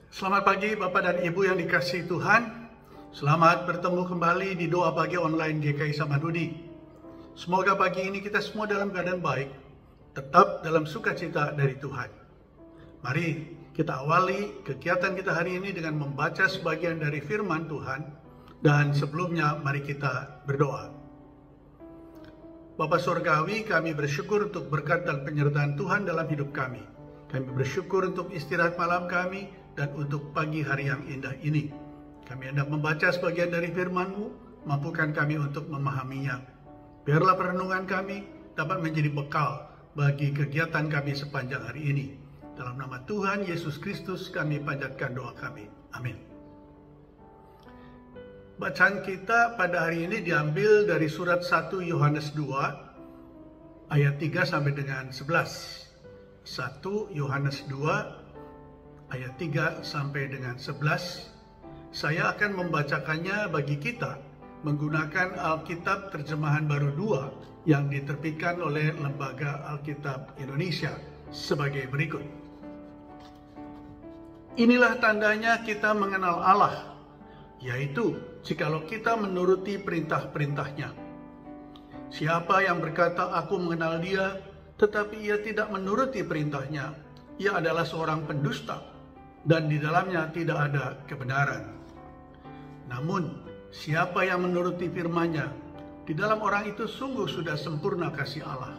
Selamat pagi Bapak dan Ibu yang dikasihi Tuhan. Selamat bertemu kembali di doa pagi online GKI Samadudi. Semoga pagi ini kita semua dalam keadaan baik, tetap dalam sukacita dari Tuhan. Mari kita awali kegiatan kita hari ini dengan membaca sebagian dari firman Tuhan. Dan sebelumnya mari kita berdoa. Bapa Surgawi, kami bersyukur untuk berkat dan penyertaan Tuhan dalam hidup kami. Kami bersyukur untuk istirahat malam kami dan untuk pagi hari yang indah ini. Kami hendak membaca sebagian dari firman-Mu, mampukan kami untuk memahaminya. Biarlah perenungan kami dapat menjadi bekal bagi kegiatan kami sepanjang hari ini. Dalam nama Tuhan Yesus Kristus kami panjatkan doa kami. Amin. Bacaan kita pada hari ini diambil dari surat 1 Yohanes 2 ayat 3 sampai dengan 11. 1 Yohanes 2 ayat 3 sampai dengan 11. Saya akan membacakannya bagi kita menggunakan Alkitab Terjemahan Baru 2 yang diterbitkan oleh Lembaga Alkitab Indonesia sebagai berikut. Inilah tandanya kita mengenal Allah, yaitu jikalau kita menuruti perintah-perintahnya. Siapa yang berkata aku mengenal Dia, tetapi ia tidak menuruti perintahnya, ia adalah seorang pendusta, dan di dalamnya tidak ada kebenaran. Namun, siapa yang menuruti firman-Nya, di dalam orang itu sungguh sudah sempurna kasih Allah.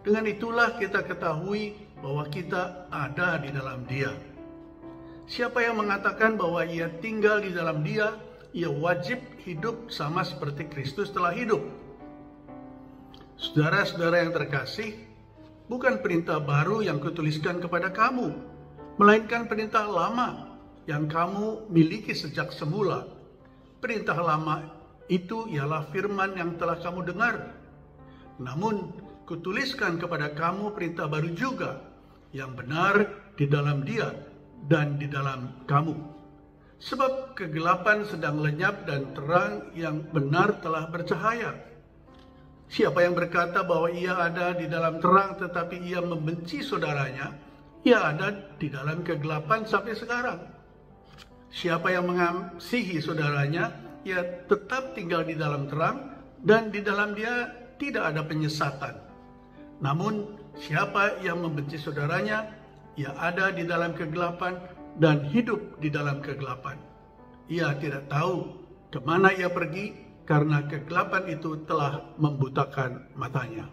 Dengan itulah kita ketahui bahwa kita ada di dalam Dia. Siapa yang mengatakan bahwa ia tinggal di dalam Dia, ia wajib hidup sama seperti Kristus telah hidup. Saudara-saudara yang terkasih, bukan perintah baru yang kutuliskan kepada kamu, melainkan perintah lama yang kamu miliki sejak semula. Perintah lama itu ialah firman yang telah kamu dengar. Namun, kutuliskan kepada kamu perintah baru juga, yang benar di dalam Dia dan di dalam kamu. Sebab kegelapan sedang lenyap dan terang yang benar telah bercahaya. Siapa yang berkata bahwa ia ada di dalam terang tetapi ia membenci saudaranya, ia ada di dalam kegelapan sampai sekarang. Siapa yang mengasihi saudaranya, ia tetap tinggal di dalam terang dan di dalam dia tidak ada penyesatan. Namun siapa yang membenci saudaranya, ia ada di dalam kegelapan dan hidup di dalam kegelapan. Ia tidak tahu kemana ia pergi, karena kegelapan itu telah membutakan matanya.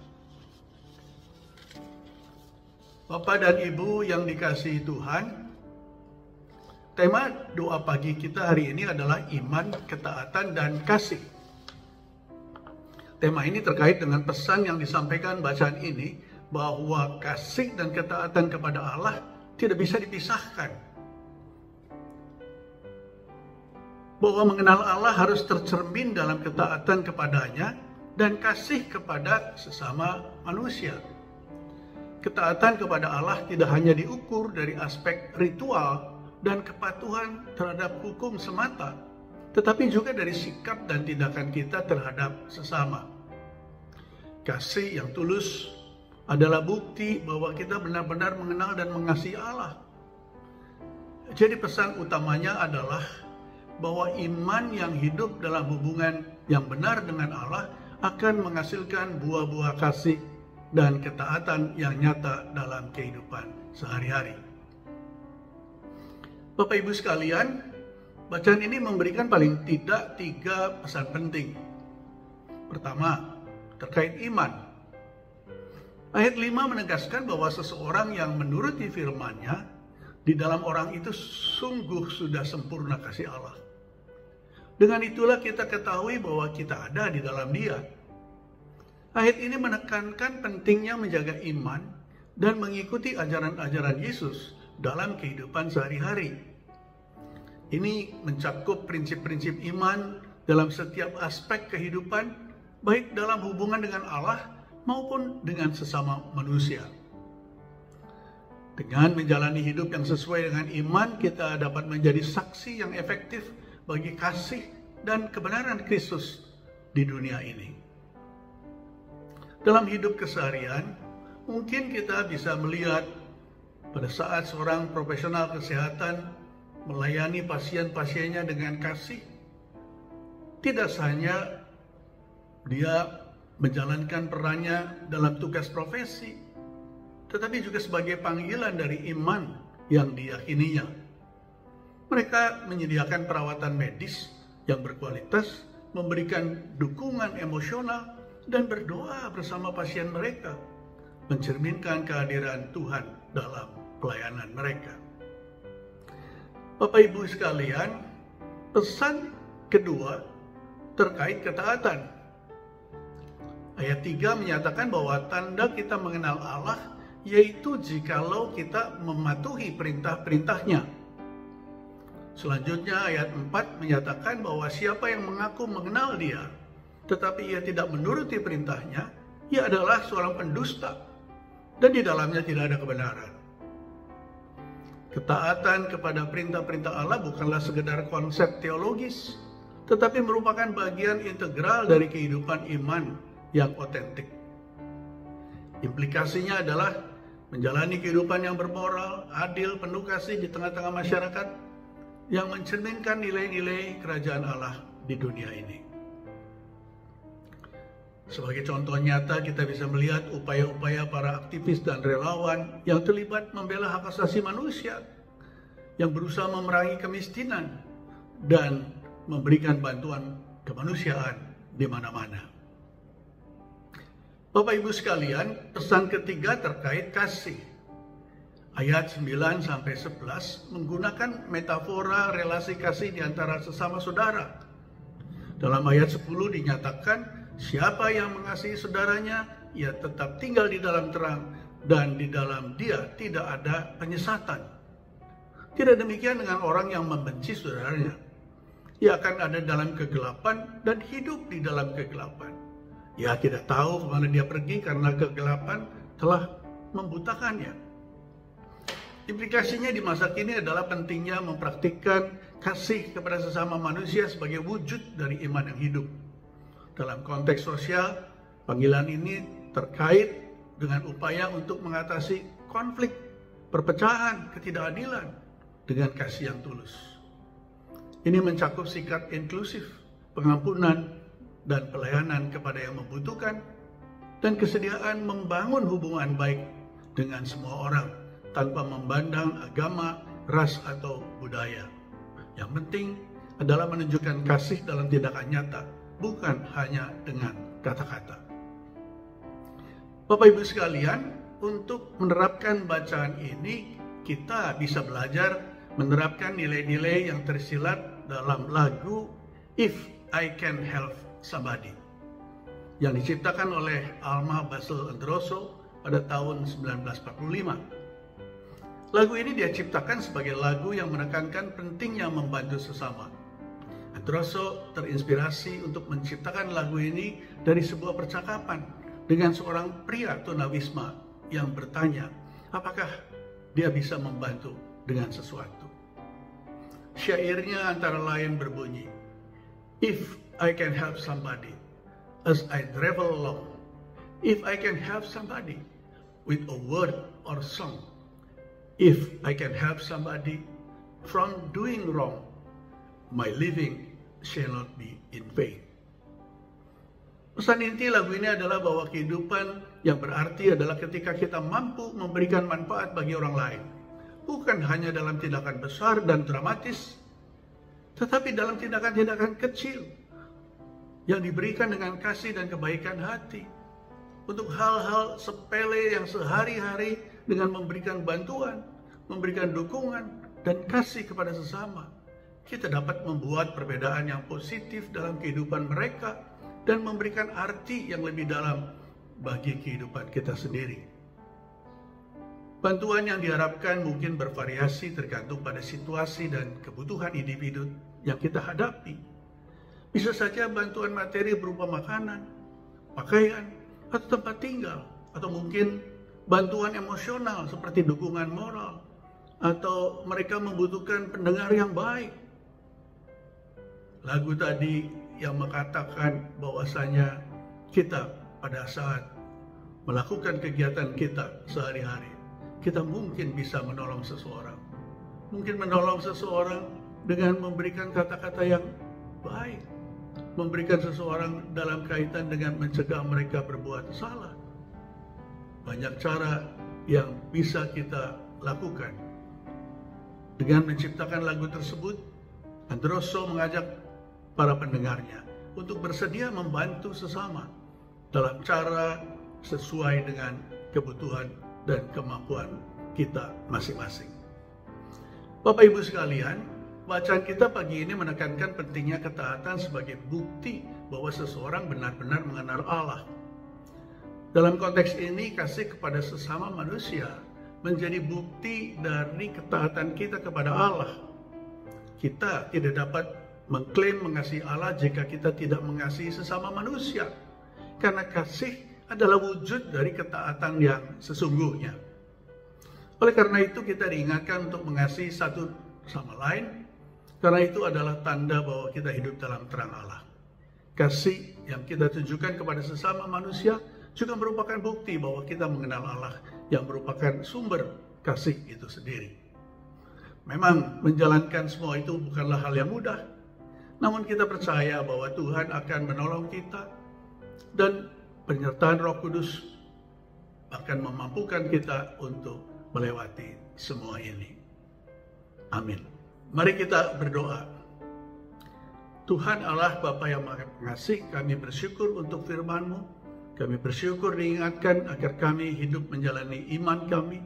Bapak dan Ibu yang dikasihi Tuhan, tema doa pagi kita hari ini adalah iman, ketaatan, dan kasih. Tema ini terkait dengan pesan yang disampaikan bacaan ini, bahwa kasih dan ketaatan kepada Allah tidak bisa dipisahkan. Bahwa mengenal Allah harus tercermin dalam ketaatan kepadanya dan kasih kepada sesama manusia. Ketaatan kepada Allah tidak hanya diukur dari aspek ritual dan kepatuhan terhadap hukum semata, tetapi juga dari sikap dan tindakan kita terhadap sesama. Kasih yang tulus adalah bukti bahwa kita benar-benar mengenal dan mengasihi Allah. Jadi pesan utamanya adalah bahwa iman yang hidup dalam hubungan yang benar dengan Allah akan menghasilkan buah-buah kasih dan ketaatan yang nyata dalam kehidupan sehari-hari. Bapak Ibu sekalian, bacaan ini memberikan paling tidak 3 pesan penting. Pertama, terkait iman. Ayat 5 menegaskan bahwa seseorang yang menuruti firman-Nya, di dalam orang itu sungguh sudah sempurna kasih Allah. Dengan itulah kita ketahui bahwa kita ada di dalam Dia. Ayat ini menekankan pentingnya menjaga iman dan mengikuti ajaran-ajaran Yesus dalam kehidupan sehari-hari. Ini mencakup prinsip-prinsip iman dalam setiap aspek kehidupan, baik dalam hubungan dengan Allah maupun dengan sesama manusia. Dengan menjalani hidup yang sesuai dengan iman, kita dapat menjadi saksi yang efektif bagi kasih dan kebenaran Kristus di dunia ini. Dalam hidup keseharian, mungkin kita bisa melihat pada saat seorang profesional kesehatan melayani pasien-pasiennya dengan kasih. Tidak hanya dia menjalankan perannya dalam tugas profesi, tetapi juga sebagai panggilan dari iman yang diyakininya. Mereka menyediakan perawatan medis yang berkualitas, memberikan dukungan emosional, dan berdoa bersama pasien mereka, mencerminkan kehadiran Tuhan dalam pelayanan mereka. Bapak Ibu sekalian, pesan kedua terkait ketaatan. Ayat 3 menyatakan bahwa tanda kita mengenal Allah yaitu jikalau kita mematuhi perintah-perintahnya. Selanjutnya ayat 4 menyatakan bahwa siapa yang mengaku mengenal Dia, tetapi ia tidak menuruti perintahnya, ia adalah seorang pendusta, dan di dalamnya tidak ada kebenaran. Ketaatan kepada perintah-perintah Allah bukanlah sekedar konsep teologis, tetapi merupakan bagian integral dari kehidupan iman yang otentik. Implikasinya adalah menjalani kehidupan yang bermoral, adil, penuh kasih di tengah-tengah masyarakat yang mencerminkan nilai-nilai kerajaan Allah di dunia ini. Sebagai contoh nyata, kita bisa melihat upaya-upaya para aktivis dan relawan yang terlibat membela hak asasi manusia, yang berusaha memerangi kemiskinan dan memberikan bantuan kemanusiaan di mana-mana. Bapak Ibu sekalian, pesan ketiga terkait kasih. Ayat 9-11 menggunakan metafora relasi kasih di antara sesama saudara. Dalam ayat 10 dinyatakan, siapa yang mengasihi saudaranya, ia tetap tinggal di dalam terang, dan di dalam dia tidak ada penyesatan. Tidak demikian dengan orang yang membenci saudaranya. Ia akan ada dalam kegelapan dan hidup di dalam kegelapan. Ia tidak tahu kemana dia pergi karena kegelapan telah membutakannya. Implikasinya di masa kini adalah pentingnya mempraktikkan kasih kepada sesama manusia sebagai wujud dari iman yang hidup. Dalam konteks sosial, panggilan ini terkait dengan upaya untuk mengatasi konflik, perpecahan, ketidakadilan dengan kasih yang tulus. Ini mencakup sikap inklusif, pengampunan, dan pelayanan kepada yang membutuhkan, dan kesediaan membangun hubungan baik dengan semua orang tanpa memandang agama, ras, atau budaya. Yang penting adalah menunjukkan kasih dalam tindakan nyata, bukan hanya dengan kata-kata. Bapak Ibu sekalian, untuk menerapkan bacaan ini, kita bisa belajar menerapkan nilai-nilai yang tersirat dalam lagu If I Can Help Somebody yang diciptakan oleh Alma Basel Androsso pada tahun 1945. Lagu ini dia ciptakan sebagai lagu yang menekankan pentingnya membantu sesama. Androsso terinspirasi untuk menciptakan lagu ini dari sebuah percakapan dengan seorang pria tunawisma yang bertanya, apakah dia bisa membantu dengan sesuatu. Syairnya antara lain berbunyi, If I can help somebody as I travel along, if I can help somebody with a word or song, if I can help somebody from doing wrong, my living shall not be in vain. Pesan inti lagu ini adalah bahwa kehidupan yang berarti adalah ketika kita mampu memberikan manfaat bagi orang lain. Bukan hanya dalam tindakan besar dan dramatis, tetapi dalam tindakan-tindakan kecil yang diberikan dengan kasih dan kebaikan hati. Untuk hal-hal sepele yang sehari-hari dengan memberikan bantuan, memberikan dukungan, dan kasih kepada sesama, kita dapat membuat perbedaan yang positif dalam kehidupan mereka dan memberikan arti yang lebih dalam bagi kehidupan kita sendiri. Bantuan yang diharapkan mungkin bervariasi tergantung pada situasi dan kebutuhan individu yang kita hadapi. Bisa saja bantuan materi berupa makanan, pakaian, atau tempat tinggal, atau mungkin bantuan emosional seperti dukungan moral, atau mereka membutuhkan pendengar yang baik. Lagu tadi yang mengatakan bahwasanya kita pada saat melakukan kegiatan kita sehari-hari, kita mungkin bisa menolong seseorang. mungkin menolong seseorang dengan memberikan kata-kata yang baik, memberikan seseorang dalam kaitan dengan mencegah mereka berbuat salah. Banyak cara yang bisa kita lakukan. Dengan menciptakan lagu tersebut, Androso mengajak para pendengarnya untuk bersedia membantu sesama dalam cara sesuai dengan kebutuhan dan kemampuan kita masing-masing. Bapak Ibu sekalian, bacaan kita pagi ini menekankan pentingnya ketaatan sebagai bukti bahwa seseorang benar-benar mengenal Allah. Dalam konteks ini, kasih kepada sesama manusia menjadi bukti dari ketaatan kita kepada Allah. Kita tidak dapat mengklaim mengasihi Allah jika kita tidak mengasihi sesama manusia, karena kasih adalah wujud dari ketaatan yang sesungguhnya. Oleh karena itu kita diingatkan untuk mengasihi satu sama lain, karena itu adalah tanda bahwa kita hidup dalam terang Allah. Kasih yang kita tunjukkan kepada sesama manusia juga merupakan bukti bahwa kita mengenal Allah yang merupakan sumber kasih itu sendiri. Memang menjalankan semua itu bukanlah hal yang mudah, namun kita percaya bahwa Tuhan akan menolong kita dan penyertaan Roh Kudus akan memampukan kita untuk melewati semua ini. Amin. Mari kita berdoa. Tuhan Allah Bapa yang Maha Pengasih, kami bersyukur untuk firman-Mu. Kami bersyukur diingatkan agar kami hidup menjalani iman kami,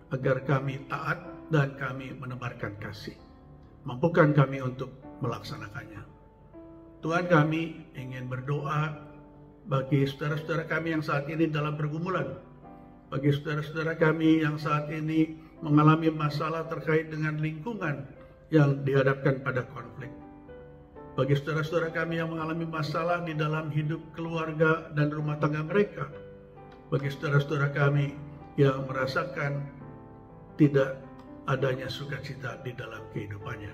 agar kami taat dan kami menebarkan kasih. Mampukan kami untuk melaksanakannya. Tuhan, kami ingin berdoa bagi saudara-saudara kami yang saat ini dalam pergumulan, bagi saudara-saudara kami yang saat ini mengalami masalah terkait dengan lingkungan yang dihadapkan pada konflik, bagi saudara-saudara kami yang mengalami masalah di dalam hidup keluarga dan rumah tangga mereka, bagi saudara-saudara kami yang merasakan tidak adanya sukacita di dalam kehidupannya.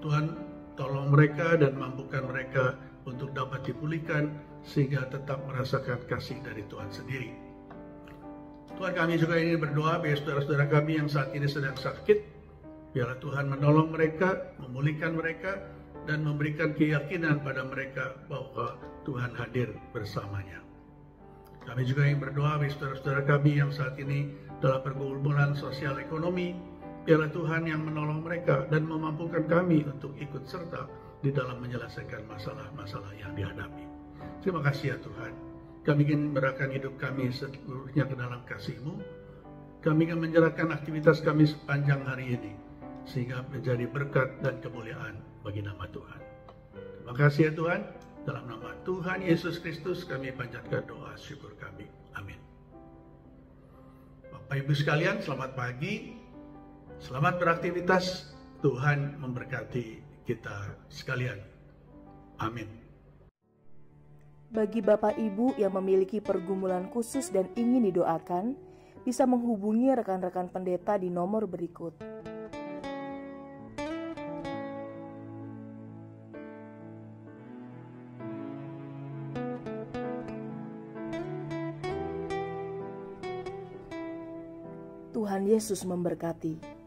Tuhan, tolong mereka dan mampukan mereka untuk dapat dipulihkan sehingga tetap merasakan kasih dari Tuhan sendiri. Tuhan, kami juga ingin berdoa bagi saudara-saudara kami yang saat ini sedang sakit. Biarlah Tuhan menolong mereka, memulihkan mereka, dan memberikan keyakinan pada mereka bahwa Tuhan hadir bersamanya. Kami juga ingin berdoa bagi saudara-saudara kami yang saat ini dalam pergumulan sosial ekonomi. Biarlah Tuhan yang menolong mereka dan memampukan kami untuk ikut serta di dalam menyelesaikan masalah-masalah yang dihadapi. Terima kasih ya Tuhan. Kami ingin menyerahkan hidup kami seluruhnya ke dalam kasih-Mu. Kami ingin menyerahkan aktivitas kami sepanjang hari ini, sehingga menjadi berkat dan kemuliaan bagi nama Tuhan. Terima kasih ya Tuhan. Dalam nama Tuhan Yesus Kristus kami panjatkan doa syukur kami. Amin. Bapak Ibu sekalian, selamat pagi. Selamat beraktivitas. Tuhan memberkati kita sekalian. Amin. Bagi Bapak Ibu yang memiliki pergumulan khusus dan ingin didoakan, bisa menghubungi rekan-rekan pendeta di nomor berikut. Tuhan Yesus memberkati.